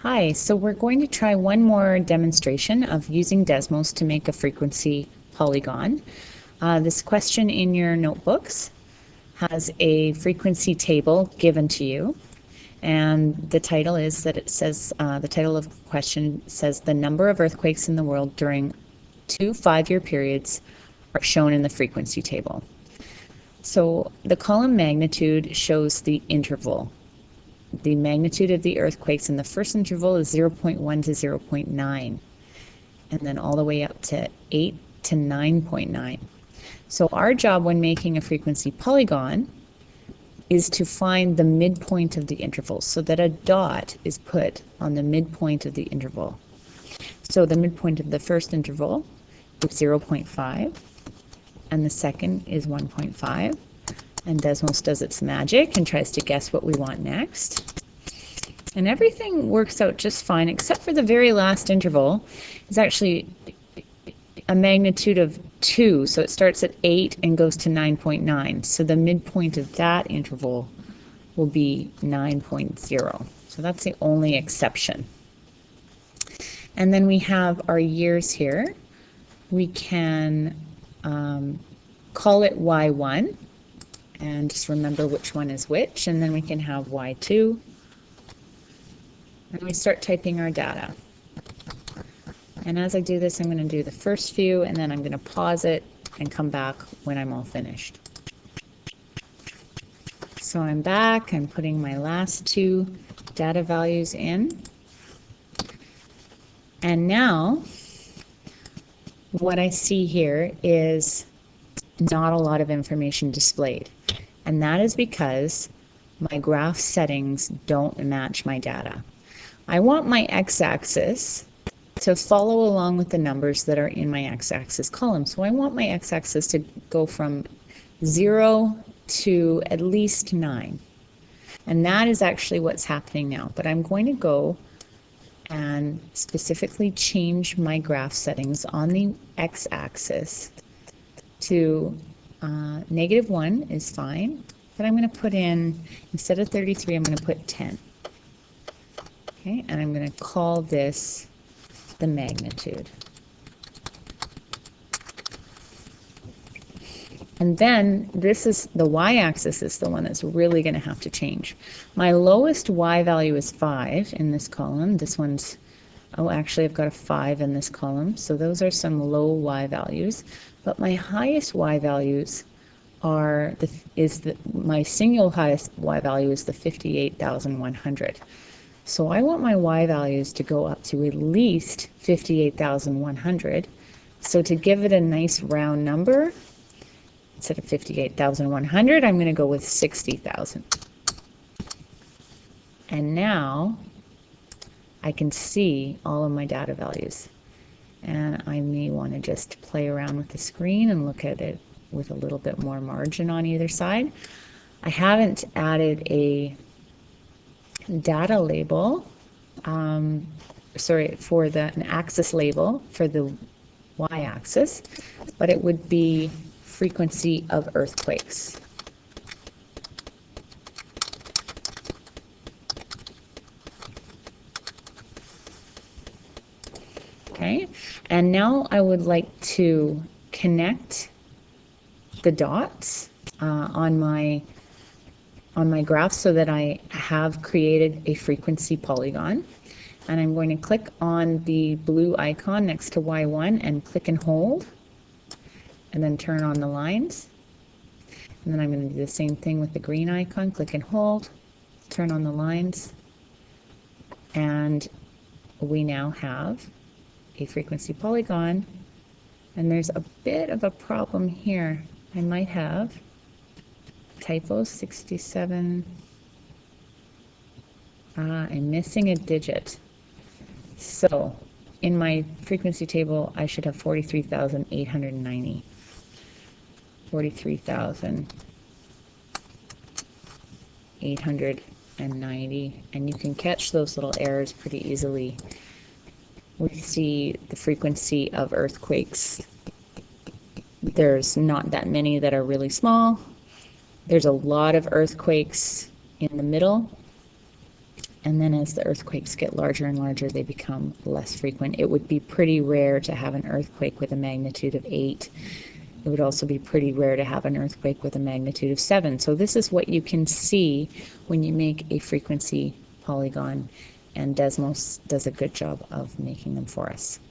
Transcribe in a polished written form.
Hi, so we're going to try one more demonstration of using Desmos to make a frequency polygon. This question in your notebooks has a frequency table given to you, and the title is that it says, the title of the question says the number of earthquakes in the world during 2 5-year periods are shown in the frequency table. So the column magnitude shows the interval. The magnitude of the earthquakes in the first interval is 0.1 to 0.9, and then all the way up to 8 to 9.9. So our job when making a frequency polygon is to find the midpoint of the interval so that a dot is put on the midpoint of the interval. So the midpoint of the first interval is 0.5, and the second is 1.5. And Desmos does its magic and tries to guess what we want next. And everything works out just fine, except for the very last interval is actually a magnitude of 2. So it starts at 8 and goes to 9.9. So the midpoint of that interval will be 9.0. So that's the only exception. And then we have our years here. We can call it Y1. And just remember which one is which, and then we can have Y2. And we start typing our data. And as I do this, I'm going to do the first few, and then I'm going to pause it and come back when I'm all finished. So I'm back. I'm putting my last 2 data values in. And now, what I see here is not a lot of information displayed. And that is because my graph settings don't match my data. I want my x-axis to follow along with the numbers that are in my x-axis column. So I want my x-axis to go from 0 to at least 9. And that is actually what's happening now. But I'm going to go and specifically change my graph settings on the x-axis to -1 is fine, but I'm going to put in, instead of 33, I'm going to put 10. Okay, and I'm going to call this the magnitude. And then this is the y-axis is the one that's really going to have to change. My lowest y value is 5 in this column. This one's, oh, actually I've got a 5 in this column, so those are some low y values. But my highest y values are my single highest y value is the 58,100. So I want my y values to go up to at least 58,100. So to give it a nice round number, instead of 58,100, I'm going to go with 60,000. And now I can see all of my data values. And I may want to just play around with the screen and look at it with a little bit more margin on either side. I haven't added a data label, for an axis label for the y-axis, but it would be frequency of earthquakes. Okay, and now I would like to connect the dots on my graph so that I have created a frequency polygon. And I'm going to click on the blue icon next to Y1 and click and hold, and then turn on the lines. And then I'm going to do the same thing with the green icon, click and hold, turn on the lines, and we now have a frequency polygon. And there's a bit of a problem here. I might have typos, 67. I'm missing a digit. So in my frequency table, I should have 43,890. 43,890. And you can catch those little errors pretty easily. We see the frequency of earthquakes. There's not that many that are really small. There's a lot of earthquakes in the middle, And then as the earthquakes get larger and larger, they become less frequent. It would be pretty rare to have an earthquake with a magnitude of 8. It would also be pretty rare to have an earthquake with a magnitude of 7. So this is what you can see when you make a frequency polygon, and Desmos does a good job of making them for us.